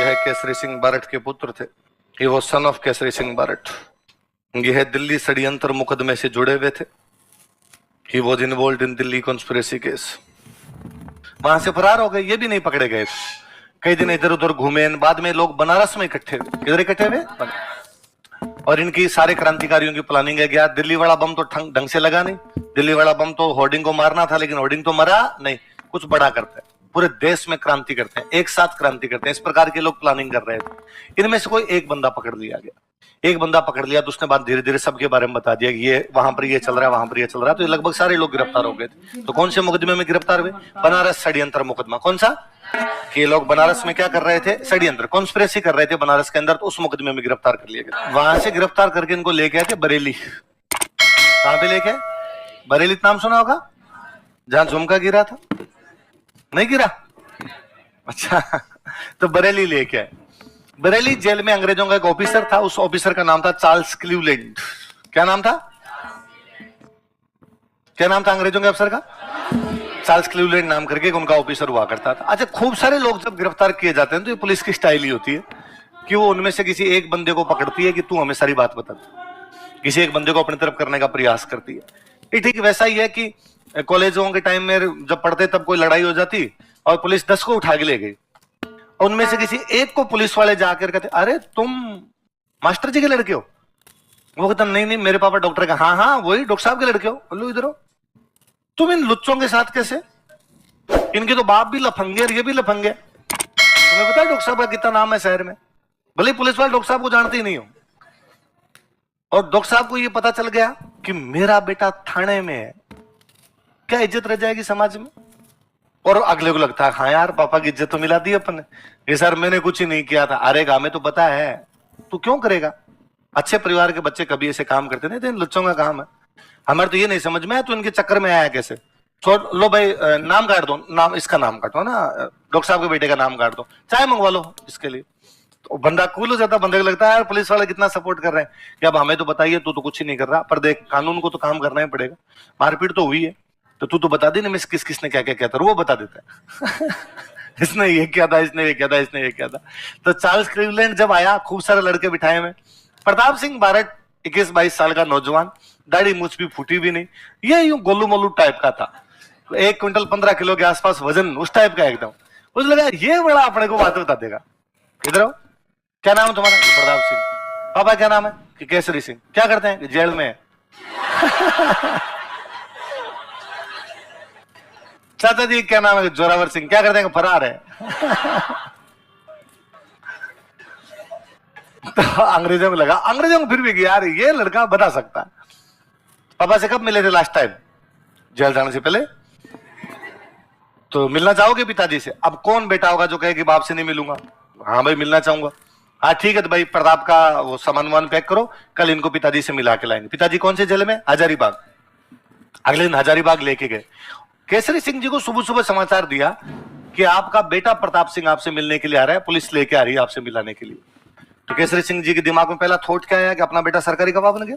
यह केसरी सिंह बारट के पुत्र थे। ये वो सन ऑफ केसरी सिंह बारट। यह दिल्ली षड्यंत्र मुकदमे से जुड़े हुए थे। He was involve in Delhi conspiracy case. वहां से फरार हो गए, ये भी नहीं पकड़े गए। कई दिन इधर उधर घूमे। बाद में लोग बनारस में इकट्ठे हुए। किधर इकट्ठे हुए? और इनकी सारे क्रांतिकारियों की प्लानिंग है। गया दिल्ली वाला बम तो ढंग से लगा नहीं। दिल्ली वाला बम तो होर्डिंग को मारना था, लेकिन होर्डिंग तो मरा नहीं। कुछ बड़ा करते हैं, पूरे देश में क्रांति करते हैं, एक साथ क्रांति करते हैं। इस प्रकार के लोग प्लानिंग कर रहे थे। इनमें से कोई एक बंदा पकड़ लिया गया। एक बंदा पकड़ लिया तो उसने बाद धीरे धीरे सबके बारे में बता दिया कि ये वहां पर ये चल रहा है, वहां पर ये चल रहा है। तो लगभग सारे लोग गिरफ्तार हो गए थे। तो कौन से मुकदमे में गिरफ्तार हुए? बनारस षड्यंत्र मुकदमा। कौन सा? कि ये लोग बनारस में क्या कर रहे थे? षड्यंत्र, कॉन्स्पिरेसी कर रहे थे बनारस के अंदर। तो उस मुकदमे में गिरफ्तार कर लिया गया। वहां से गिरफ्तार करके इनको लेके आए थे बरेली। कहां पे लेके? बरेली नाम सुना होगा, जहां झुमका गिरा था। नहीं गिरा? अच्छा, तो बरेली लेके आए। बरेली जेल में अंग्रेजों का एक ऑफिसर था। उस ऑफिसर का नाम था चार्ल्स क्लीवलैंड। क्या नाम था? क्या नाम था अंग्रेजों के अफसर का? चार्ल्स क्लीवलैंड नाम करके उनका ऑफिसर हुआ करता था। अच्छा, खूब सारे लोग जब गिरफ्तार किए जाते हैं तो ये पुलिस की स्टाइल ही होती है कि वो उनमें से किसी एक बंदे को पकड़ती है कि तू हमें सारी बात बता दे। किसी एक बंदे को अपनी तरफ करने का प्रयास करती है। ये ठीक वैसा ही है कि कॉलेजों के टाइम में जब पढ़ते तब कोई लड़ाई हो जाती और पुलिस 10 को उठा के ले गई। उनमें से किसी एक को पुलिस वाले जाकर कहते, अरे तुम मास्टर जी के लड़के हो? वो कहता, नहीं नहीं मेरे पापा डॉक्टर का। हाँ हाँ वही डॉक्टर साहब के लड़के हो। बोलो इधर हो। तुम इन लुच्चों के साथ कैसे? इनके तो बाप भी लफंगे और ये भी लफंगे। तुम्हें पता है डॉक्टर साहब का कितना नाम है शहर में? भले पुलिस वाले डॉक्टर साहब को जानते ही नहीं हो। और डॉक्टर साहब को ये पता चल गया कि मेरा बेटा थाने में है, क्या इज्जत रह जाएगी समाज में? और अगले को लगता है हाँ यार पापा की इज्जत तो मिला दी अपन ने। ये सर मैंने कुछ ही नहीं किया था। अरे हमें तो पता है, तू क्यों करेगा? अच्छे परिवार के बच्चे कभी ऐसे काम करते नहीं थे। इन लुच्चों का काम है। हमारे तो ये नहीं समझ में है, तो इनके चक्कर में आया कैसे? छोड़ लो भाई, नाम काट दो। नाम इसका नाम काटो ना, डॉक्टर साहब के बेटे का नाम काट दो, चाय मंगवा लो इसके लिए। तो बंदा कूल हो जाता। बंदे को लगता है यार पुलिस वाले कितना सपोर्ट कर रहे हैं कि अब हमें तो बताइए, तू तो कुछ ही नहीं कर रहा, पर देख कानून को तो काम करना ही पड़ेगा। मारपीट तो हुई है तो तू तो बता दे ना मिस किसने क्या क्या किया था। वो बता देता है इसने ये किया था, इसने ये किया था, इसने ये किया था। तो चार्ल्स क्लीवलैंड जब आया, खूब सारे लड़के बिठाए हुए। प्रताप सिंह बारट 21-22 साल का नौजवान, दाढ़ी मूछ भी फूटी भी नहीं, ये यूं गोलू मोलू टाइप का था। 1 क्विंटल 15 किलो के आसपास वजन, उस टाइप का एकदम। मुझे लगा ये बड़ा अपने को बात बता देगा। इधर हो, क्या नाम है तुम्हारा? प्रताप सिंह। पापा क्या नाम है? कि केसरी सिंह। क्या करते हैं? जेल में है। चाचा जी क्या नाम है? जोरावर सिंह। क्या करते हैं? फरार है। तो अंग्रेजों को लगा, अंग्रेजों को फिर भी यार ये लड़का बता सकता है। पापा से कब मिले थे लास्ट टाइम? जेल जाने से पहले। तो मिलना चाहोगे पिताजी से? अब कौन बेटा होगा जो कहे कि बाप से नहीं मिलूंगा? हाँ भाई मिलना चाहूंगा। हाँ ठीक है, तो भाई प्रताप का वो सामान वामान पैक करो, कल इनको पिताजी से मिला के लाएंगे। पिताजी कौन से जेल में? हजारीबाग। अगले दिन हजारीबाग लेके गए। केसरी सिंह जी को सुबह सुबह समाचार दिया कि आपका बेटा प्रताप सिंह आपसे मिलने के लिए आ रहा है, पुलिस लेके आ रही है आपसे मिलाने के लिए। तो केसरी सिंह जी के दिमाग में पहला थॉट क्या आया कि अपना बेटा सरकारी गवाह बन गया।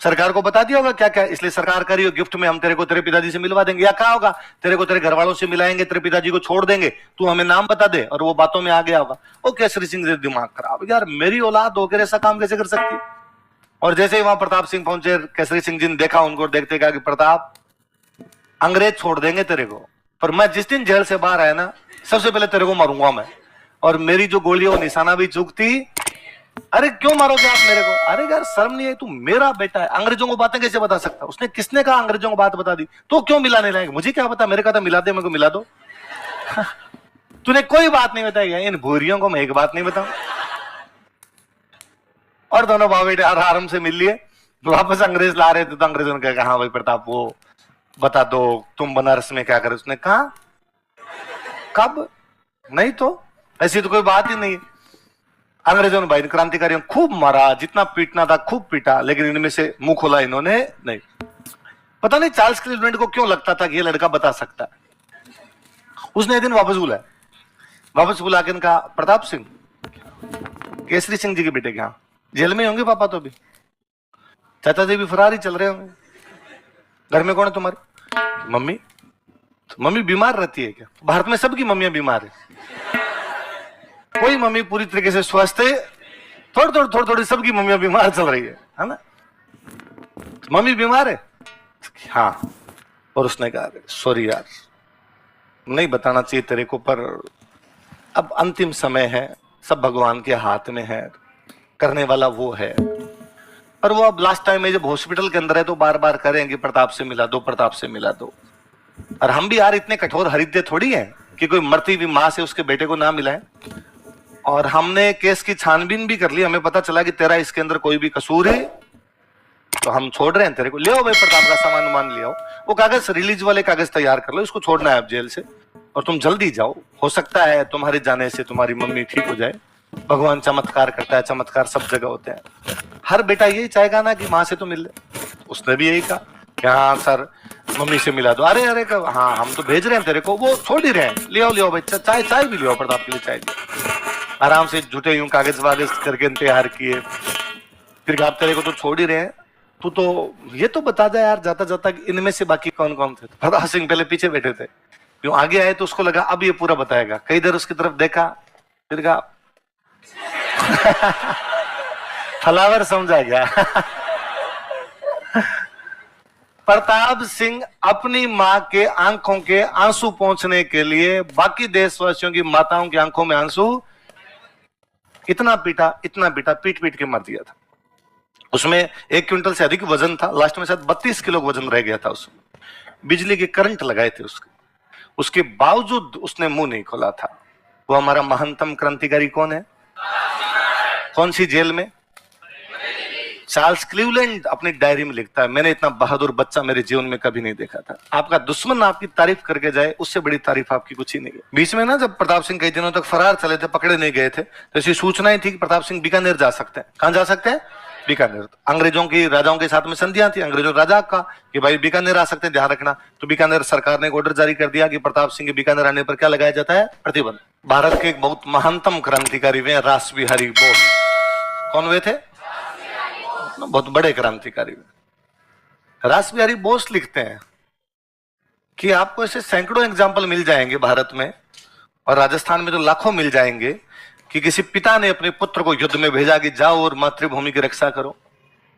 सरकार को बता दिया होगा क्या क्या, इसलिए सरकार करी गिफ्ट में हम तेरे को तेरे पिताजी से मिलवा देंगे। या क्या होगा, तेरे को तेरे घर वालों से मिलाएंगे, तेरे पिताजी को छोड़ देंगे, तू हमें नाम बता दे। और वो बातों में आ गया होगा। ओ केसरी सिंह जी दिमाग खराब, यार मेरी औलाद होकर ऐसा काम कैसे कर सकती है? और जैसे ही वहां प्रताप सिंह पहुंचे, केसरी सिंह जी ने देखा उनको, देखते कहा कि प्रताप अंग्रेज छोड़ देंगे तेरे को, पर मैं जिस दिन जेल से बाहर आया ना, सबसे पहले तेरे को मारूंगा मैं। और मेरी जो गोली वो निशाना भी चूकती। अरे क्यों मारोगे आप मेरे को? अरे यार शर्म नहीं है, तू मेरा बेटा है, अंग्रेजों को बातें कैसे बता सकता? उसने किसने कहा अंग्रेजों को बात बता दी? तो क्यों मिलाने लाएंगे? मुझे क्या पता, मेरे कहता मिला दे, मेरे को मिला दो। तूने कोई बात नहीं बताई। इन भूरियों को मैं एक बात नहीं बताऊं। और दोनों बाप बेटे आराम से मिल लिए। वापस अंग्रेज ला रहे थे तो अंग्रेजों ने कहा हाँ भाई प्रताप वो बता दो तुम बनारस में क्या करे। उसने कहा कब? नहीं तो ऐसी तो कोई बात ही नहीं है। अंग्रेजों ने भाई क्रांतिकारियों खूब मारा, जितना पीटना था खूब पीटा, लेकिन इनमें से मुंह खोला इन्होंने नहीं। पता नहीं चार्ल्स क्लीवलैंड को क्यों लगता था कि ये लड़का बता सकता है। उसने एक दिन वापस बुलाया, वापस बुला के कहा प्रताप सिंह केसरी सिंह जी के बेटे क्या जेल में होंगे? पापा तो भी, चाचा जी भी फरार ही चल रहे होंगे। घर में कौन है तुम्हारी? मम्मी। तो मम्मी बीमार रहती है क्या? भारत में सबकी मम्मियां बीमार है। कोई मम्मी पूरी तरीके से स्वस्थ है, थोड़ी थोड़ी सबकी मम्मियां बीमार चल रही है ना? मम्मी बीमार है, हाँ, और उसने कहा सॉरी यार, नहीं बताना चाहिए तेरे को, पर अब अंतिम समय है, सब भगवान के हाथ में है, करने वाला वो है। और वो अब लास्ट टाइम में जब हॉस्पिटल के अंदर है तो बार बार करेंगे प्रताप से मिला दो, प्रताप से मिला दो। और हम भी यार इतने कठोर हृदय थोड़ी हैं कि कोई मरती हुई मां से उसके बेटे को ना मिलाए। और हमने केस की छानबीन भी कर ली, हमें पता चला कि तेरा इसके अंदर कोई भी कसूर है तो हम छोड़ रहे हैं तेरे को। ले आओ भाई प्रताप का सामान मान ले आओ, वो कागज रिलीज वाले कागज तैयार कर लो, इसको छोड़ना है अब जेल से, और तुम जल्दी जाओ, हो सकता है तुम्हारे जाने से तुम्हारी मम्मी ठीक हो जाए। भगवान चमत्कार करता है, चमत्कार सब जगह होते हैं। हर बेटा यही चाहेगा ना कि माँ से तो मिल ले। उसने भी यही कहा कि हाँ सर मम्मी से मिला दो। अरे अरे हाँ हम तो भेज रहे हैं तेरे को, वो छोड़ ही रहे हैं, ले आओ भाई, चाय चाय भी ले आओ, प्रताप के लिए चाय ले। आराम से झूठे यूं कागज वागज करके तैयार किए, फिर आप तेरे को तो छोड़ ही रहे हैं, तू तो ये तो बता दे यार जाता जाता इनमें से बाकी कौन कौन थे। प्रताप सिंह पहले पीछे बैठे थे, यूं आगे आए तो उसको लगा अब ये पूरा बताएगा, कई देर उसकी तरफ देखा, फिर कहा फलावर समझा गया। प्रताप सिंह अपनी मां के आंखों के आंसू पहुंचने के लिए बाकी देशवासियों की माताओं की आंखों में आंसू इतना पीटा पीट पीट के मार दिया था। उसमें 1 क्विंटल से अधिक वजन था, लास्ट में शायद 32 किलो वजन रह गया था उसमें। बिजली के करंट लगाए थे उसके बावजूद उसने मुंह नहीं खोला था। वो हमारा महानतम क्रांतिकारी कौन है? कौन सी जेल में? चार्ल्स क्लीवलैंड अपनी डायरी में लिखता है, मैंने इतना बहादुर बच्चा मेरे जीवन में कभी नहीं देखा था। आपका दुश्मन आपकी तारीफ करके जाए, उससे बड़ी तारीफ आपकी कुछ ही नहीं है। बीच में ना जब प्रताप सिंह कई दिनों तक फरार चले थे, पकड़े नहीं गए थे, तो ऐसी सूचनाएं थी कि प्रताप सिंह बीकानेर जा सकते हैं। कहां जा सकते हैं? बीकानेर। अंग्रेजों की राजाओं के साथ में संधियां थी, अंग्रेजों राजा का कि भाई बीकानेर आ सकते हैं, ध्यान रखना। तो बीकानेर सरकार ने एक ऑर्डर जारी कर दिया कि प्रताप सिंह के बीकानेर आने पर क्या लगाया जाता है? प्रतिबंध। भारत के एक बहुत महानतम क्रांतिकारी वे रास बिहारी बोस। कौन वे थे? बहुत बड़े क्रांतिकारी। रास बिहारी बोस लिखते हैं कि आपको ऐसे सैकड़ों एग्जाम्पल मिल जाएंगे भारत में और राजस्थान में तो लाखों मिल जाएंगे कि किसी पिता ने अपने पुत्र को युद्ध में भेजा कि जाओ और मातृभूमि की रक्षा करो।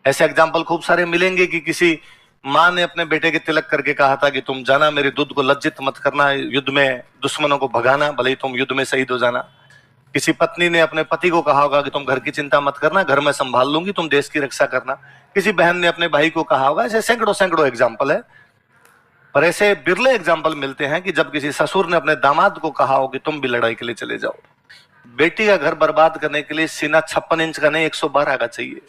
ऐसे एग्जाम्पल खूब सारे मिलेंगे कि किसी मां ने अपने बेटे के तिलक करके कहा था कि तुम जाना, मेरे दूध को लज्जित मत करना, युद्ध में दुश्मनों को भगाना, भले ही तुम युद्ध में शहीद हो जाना। किसी पत्नी ने अपने पति को कहा होगा कि तुम घर की चिंता मत करना, घर में संभाल लूंगी, तुम देश की रक्षा करना। किसी बहन ने अपने भाई को कहा होगा। ऐसे सैकड़ों सैकड़ों एग्जाम्पल है, पर ऐसे बिरले एग्जाम्पल मिलते हैं कि जब किसी ससुर ने अपने दामाद को कहा हो कि तुम भी लड़ाई के लिए चले जाओ। बेटी का घर बर्बाद करने के लिए सीना 56 इंच का नहीं 112 का चाहिए,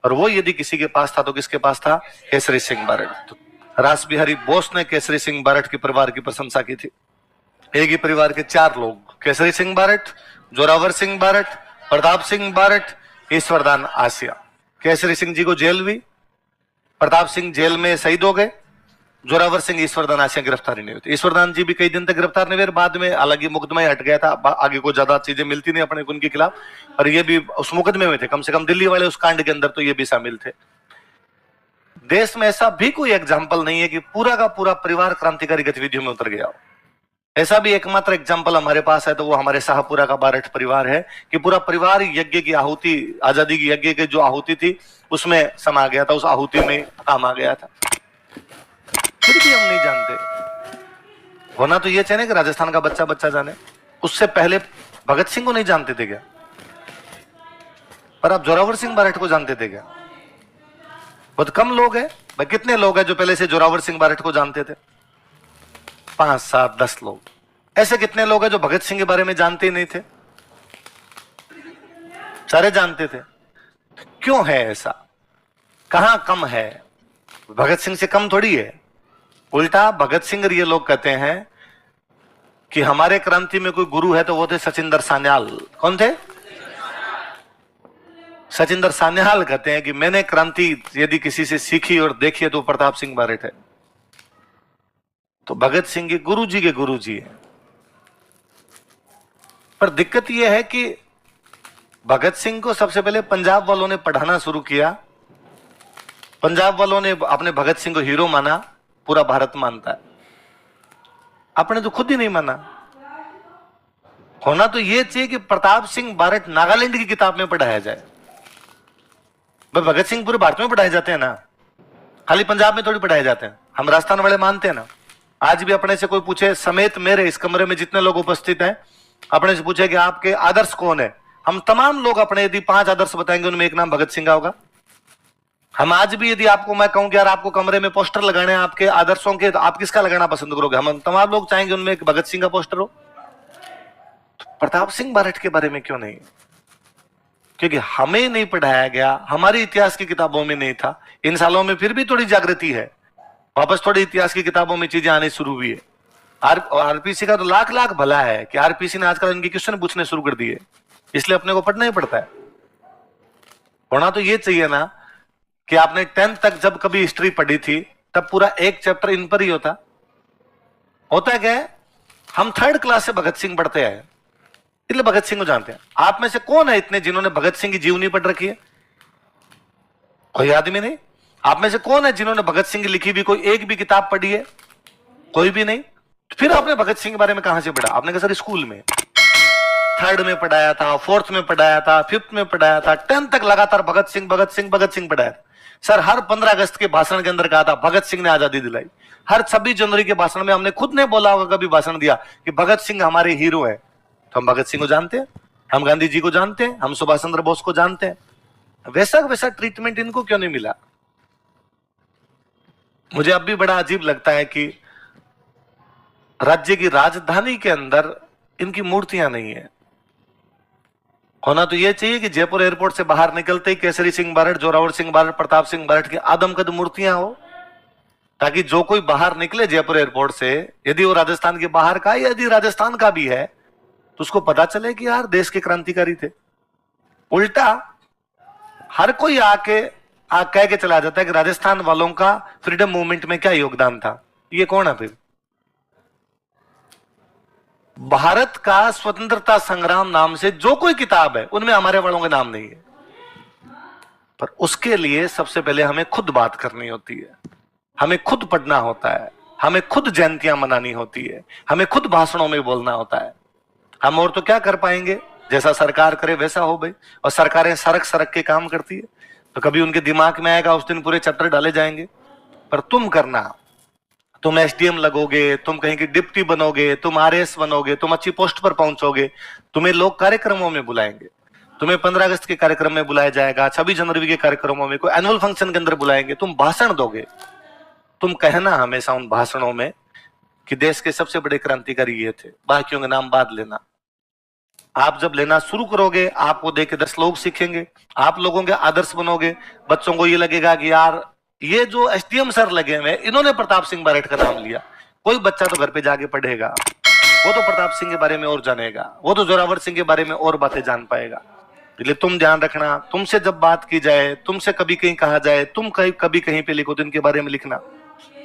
और वो यदि किसी के पास था तो किसके पास था? केसरी सिंह बारट। तो रास बिहारी बोस ने केसरी सिंह बारट के परिवार की प्रशंसा की थी। एक ही परिवार के 4 लोग, केसरी सिंह बारट, जोरावर सिंह बारट, प्रताप सिंह बारट, ईश्वरदान आसिया। केसरी सिंह जी को जेल हुई, प्रताप सिंह जेल में शहीद हो गए, जोरावर सिंह ईश्वरदान आसिया गिरफ्तारी नहीं हुई। ईश्वरदान जी भी कई दिन तक गिरफ्तार नहीं हुए, बाद में हालांकि मुकदमा ही हट गया था, आगे को ज्यादा चीजें मिलती नहीं अपने उनके खिलाफ, और ये भी उस मुकदमे में थे। कम से कम दिल्ली वाले उस कांड के अंदर तो ये भी शामिल थे। देश में ऐसा भी कोई एग्जाम्पल नहीं है कि पूरा का पूरा परिवार क्रांतिकारी गतिविधियों में उतर गया हो। ऐसा भी एकमात्र एग्जाम्पल हमारे पास है तो वो हमारे शाहपुरा का बारट परिवार है कि पूरा परिवार यज्ञ की आहुति, आजादी की यज्ञ की जो आहुति थी उसमें समा गया था, उस आहुति में काम आ गया था। फिर भी हम नहीं जानते। होना तो ये चाहिए कि राजस्थान का बच्चा बच्चा जाने। उससे पहले भगत सिंह को नहीं जानते थे क्या? पर आप जोरावर सिंह बारट को जानते थे क्या? बहुत कम लोग हैं भाई। कितने लोग हैं जो पहले से जोरावर सिंह बारट को जानते थे? 5, 7, 10 लोग। ऐसे कितने लोग हैं जो भगत सिंह के बारे में जानते ही नहीं थे? सारे जानते थे। क्यों है ऐसा? कहां कम है? भगत सिंह से कम थोड़ी है। उल्टा भगत सिंह और ये लोग कहते हैं कि हमारे क्रांति में कोई गुरु है तो वो थे सचिंदर सान्याल। कौन थे? सचिंदर सान्याल कहते हैं कि मैंने क्रांति यदि किसी से सीखी और देखी है तो प्रताप सिंह बारट है। तो भगत सिंह के गुरु जी है। पर दिक्कत यह है कि भगत सिंह को सबसे पहले पंजाब वालों ने पढ़ाना शुरू किया। पंजाब वालों ने अपने भगत सिंह को हीरो माना, पूरा भारत मानता है। आपने तो खुद ही नहीं माना। होना तो ये चाहिए कि प्रताप सिंह बारट नागालैंड की किताब में पढ़ाया जाए। भाई भगत सिंह पूरे भारत में पढ़ाए जाते हैं ना, खाली पंजाब में थोड़ी पढ़ाए जाते हैं। हम राजस्थान वाले मानते हैं ना। आज भी अपने से कोई पूछे, समेत मेरे इस कमरे में जितने लोग उपस्थित हैं, अपने से पूछे कि आपके आदर्श कौन है, हम तमाम लोग अपने यदि 5 आदर्श बताएंगे, उनमें एक नाम भगत सिंह का होगा। हम आज भी यदि आपको मैं कहूं कि यार आपको कमरे में पोस्टर लगाने हैं आपके आदर्शों के, तो आप किसका लगाना पसंद करोगे? हम तमाम लोग चाहेंगे उनमें एक भगत सिंह का पोस्टर हो। तो प्रताप सिंह बारट के बारे में क्यों नहीं? क्योंकि हमें नहीं पढ़ाया गया, हमारी इतिहास की किताबों में नहीं था। इन सालों में फिर भी थोड़ी जागृति है, वापस थोड़ी इतिहास की किताबों में चीजें आनी शुरू हुई है। आरपीसी का तो लाख लाख भला है कि आरपीसी ने आजकल इनके क्वेश्चन पूछने शुरू कर दिए, इसलिए अपने को पढ़ना ही पड़ता है। होना तो ये चाहिए ना कि आपने 10th तक जब कभी हिस्ट्री पढ़ी थी तब पूरा एक चैप्टर इन पर ही होता क्या है? हम 3rd क्लास से भगत सिंह पढ़ते हैं, इसलिए भगत सिंह को जानते हैं। आप में से कौन है इतने जिन्होंने भगत सिंह की जीवनी पढ़ रखी है? कोई आदमी नहीं। आप में से कौन है जिन्होंने भगत सिंह की लिखी भी कोई एक भी किताब पढ़ी है? कोई भी नहीं। फिर आपने भगत सिंह के बारे में कहां से पढ़ा? आपने कहा सर स्कूल में 3rd में पढ़ाया था, 4th में पढ़ाया था, 5th में पढ़ाया था, 10th तक लगातार भगत सिंह भगत सिंह भगत सिंह पढ़ाया था। सर हर 15 अगस्त के भाषण के अंदर कहा था भगत सिंह ने आजादी दिलाई। हर 26 जनवरी के भाषण में हमने खुद ने बोला होगा, कभी भाषण दिया कि भगत सिंह हमारे हीरो है। तो हम भगत सिंह को जानते हैं, हम गांधी जी को जानते हैं, हम सुभाष चंद्र बोस को जानते हैं। वैसा ट्रीटमेंट इनको क्यों नहीं मिला? मुझे अब भी बड़ा अजीब लगता है कि राज्य की राजधानी के अंदर इनकी मूर्तियां नहीं है। होना तो यह चाहिए कि जयपुर एयरपोर्ट से बाहर निकलते ही केसरी सिंह बारट, जोरावर सिंह बारट, प्रताप सिंह बारट की आदमकद मूर्तियां हो, ताकि जो कोई बाहर निकले जयपुर एयरपोर्ट से, यदि वो राजस्थान के बाहर का यदि राजस्थान का भी है, तो उसको पता चले कि यार देश के क्रांतिकारी थे। उल्टा हर कोई कह के चला जाता है कि राजस्थान वालों का फ्रीडम मूवमेंट में क्या योगदान था। ये कौन है फिर? भारत का स्वतंत्रता संग्राम नाम से जो कोई किताब है उनमें हमारे वालों के नाम नहीं है। पर उसके लिए सबसे पहले हमें खुद बात करनी होती है, हमें खुद पढ़ना होता है, हमें खुद जयंतियां मनानी होती है, हमें खुद भाषणों में बोलना होता है। हम और तो क्या कर पाएंगे? जैसा सरकार करे वैसा हो भाई। और सरकारें सरक के काम करती है, तो कभी उनके दिमाग में आएगा उस दिन पूरे चैप्टर डाले जाएंगे। पर तुम करना, तुम एसडीएम लगोगे, तुम कहीं की डिप्टी बनोगे, तुम आरएस बनोगे, तुम अच्छी पोस्ट पर पहुंचोगे, तुम्हें लोग कार्यक्रमों में बुलाएंगे, तुम्हें 15 अगस्त के कार्यक्रम में बुलाया जाएगा, 26 जनवरी के कार्यक्रमों में, कोई एनुअल फंक्शन के अंदर बुलाएंगे, तुम भाषण दोगे। तुम कहना हमेशा उन भाषणों में कि देश के सबसे बड़े क्रांतिकारी ये थे, बाकियों के नाम बाद लेना। आप जब लेना शुरू करोगे, आपको देख के 10 लोग सीखेंगे, आप लोगों के आदर्श बनोगे। बच्चों को ये लगेगा कि यार ये जो एसडीएम सर लगे हुए इन्होंने प्रताप सिंह बारट का नाम लिया। कोई बच्चा तो घर पे जाके पढ़ेगा, वो तो प्रताप सिंह के बारे में और जानेगा, वो तो जोरावर सिंह के बारे में और बातें जान पाएगा। इसलिए तुम ध्यान रखना, तुमसे जब बात की जाए, तुमसे कभी कहीं कहा जाए, तुम कभी कहीं पे लिखो तो इनके बारे में लिखना।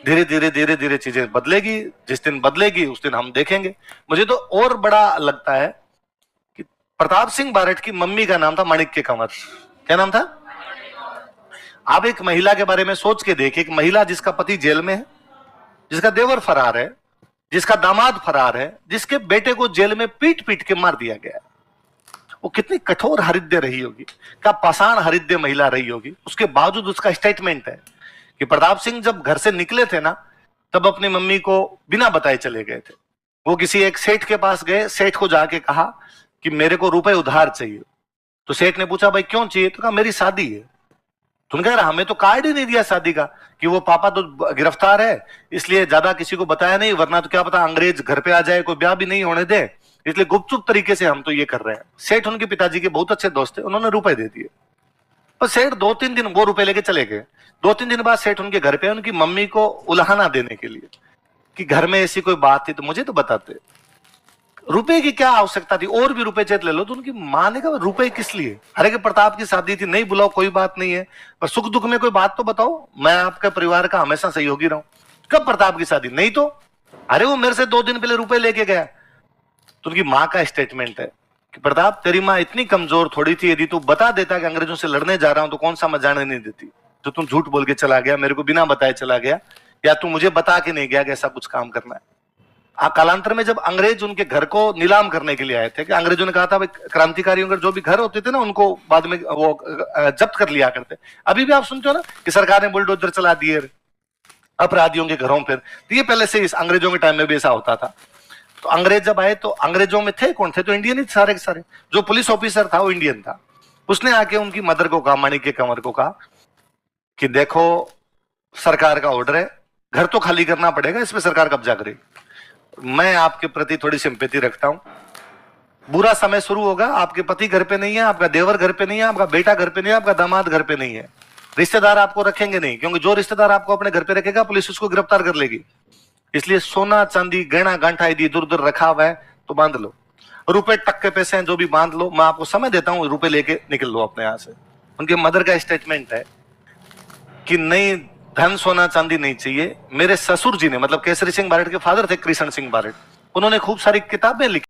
धीरे धीरे चीजें बदलेगी। जिस दिन बदलेगी उस दिन हम देखेंगे। मुझे तो और बड़ा लगता है कि प्रताप सिंह बारट की मम्मी का नाम था माणिक्य कंवर। क्या नाम था? आप एक महिला के बारे में सोच के देखिए, एक महिला जिसका पति जेल में है, जिसका देवर फरार है, जिसका दामाद फरार है, जिसके बेटे को जेल में पीट पीट के मार दिया गया। वो कितनी कठोर हृदय रही होगी, क्या पाषाण हृदय महिला रही होगी। उसके बावजूद उसका स्टेटमेंट है कि प्रताप सिंह जब घर से निकले थे ना, तब अपनी मम्मी को बिना बताए चले गए थे। वो किसी एक सेठ के पास गए, सेठ को जाके कहा कि मेरे को रुपए उधार चाहिए। तो सेठ ने पूछा भाई क्यों चाहिए? तो कहा मेरी शादी है। तुम कह रहा हमें तो कार्ड ही नहीं दिया शादी का, कि वो पापा तो गिरफ्तार है इसलिए ज्यादा किसी को बताया नहीं, वरना तो क्या पता अंग्रेज घर पे आ जाए, कोई ब्याह भी नहीं होने दे, इसलिए गुपचुप तरीके से हम तो ये कर रहे हैं। सेठ उनके पिताजी के बहुत अच्छे दोस्त थे, उन्होंने रुपए दे दिए। पर सेठ 2-3 दिन वो रुपए लेके चले गए। 2-3 दिन बाद सेठ उनके घर पे उनकी मम्मी को उलाहना देने के लिए कि घर में ऐसी कोई बात थी तो मुझे तो बताते। रुपए की क्या आवश्यकता थी? और भी रुपए चेत ले लो। तो उनकी मां ने कहा रुपए किस लिए? अरे कि प्रताप की शादी थी, नहीं बुलाओ कोई बात नहीं है, पर सुख दुख में कोई बात तो बताओ, मैं आपके परिवार का हमेशा सहयोगी रहूं। कब प्रताप की शादी? नहीं तो अरे वो मेरे से 2 दिन पहले रुपए लेके गया। तो उनकी मां का स्टेटमेंट है कि प्रताप तेरी मां इतनी कमजोर थोड़ी थी, यदि तू बता देता कि अंग्रेजों से लड़ने जा रहा हूं तो कौन सा मैं जाने नहीं देती। तो तुम झूठ बोल के चला गया, मेरे को बिना बताए चला गया, या तू मुझे बता के नहीं गया कि ऐसा कुछ काम करना है। कालांतर में जब अंग्रेज उनके घर को नीलाम करने के लिए आए थे, कि अंग्रेजों ने कहा था भाई क्रांतिकारियों के जो भी घर होते थे ना उनको बाद में वो जब्त कर लिया करते। अभी भी आप सुनते हो ना कि सरकार ने बुलडोजर चला दिए अपराधियों के घरों पर। तो ये पहले से इस अंग्रेजों के टाइम में भी ऐसा होता था। तो अंग्रेज जब आए तो अंग्रेजों में थे कौन? थे तो इंडियन ही सारे के सारे। जो पुलिस ऑफिसर था वो इंडियन था। उसने आके उनकी मदर को कहा, माणिक्य कंवर को कहा कि देखो सरकार का ऑर्डर है, घर तो खाली करना पड़ेगा, इस पे सरकार कब्जा करे। मैं आपके प्रति थोड़ी सिंपैथी रखता हूं। बुरा समय शुरू होगा, आपके पति घर पे नहीं है, आपका देवर घर पे नहीं है, आपका बेटा घर पे नहीं है, आपका दामाद घर पे नहीं है, रिश्तेदार आपको रखेंगे नहीं, क्योंकि जो रिश्तेदार आपको अपने घर पे रखेगा पुलिस उसको गिरफ्तार कर लेगी। इसलिए सोना चांदी गहना गांठा यदि इधर उधर रखा हुआ है तो बांध लो, रुपए टक के पैसे हैं जो भी बांध लो, मैं आपको समय देता हूं, रुपए लेके निकल लो अपने यहां से। उनके मदर का स्टेटमेंट है कि नहीं, धन सोना चांदी नहीं चाहिए। मेरे ससुर जी ने, मतलब केसरी सिंह बारेट के फादर थे कृष्ण सिंह बारेट, उन्होंने खूब सारी किताबें लिखी।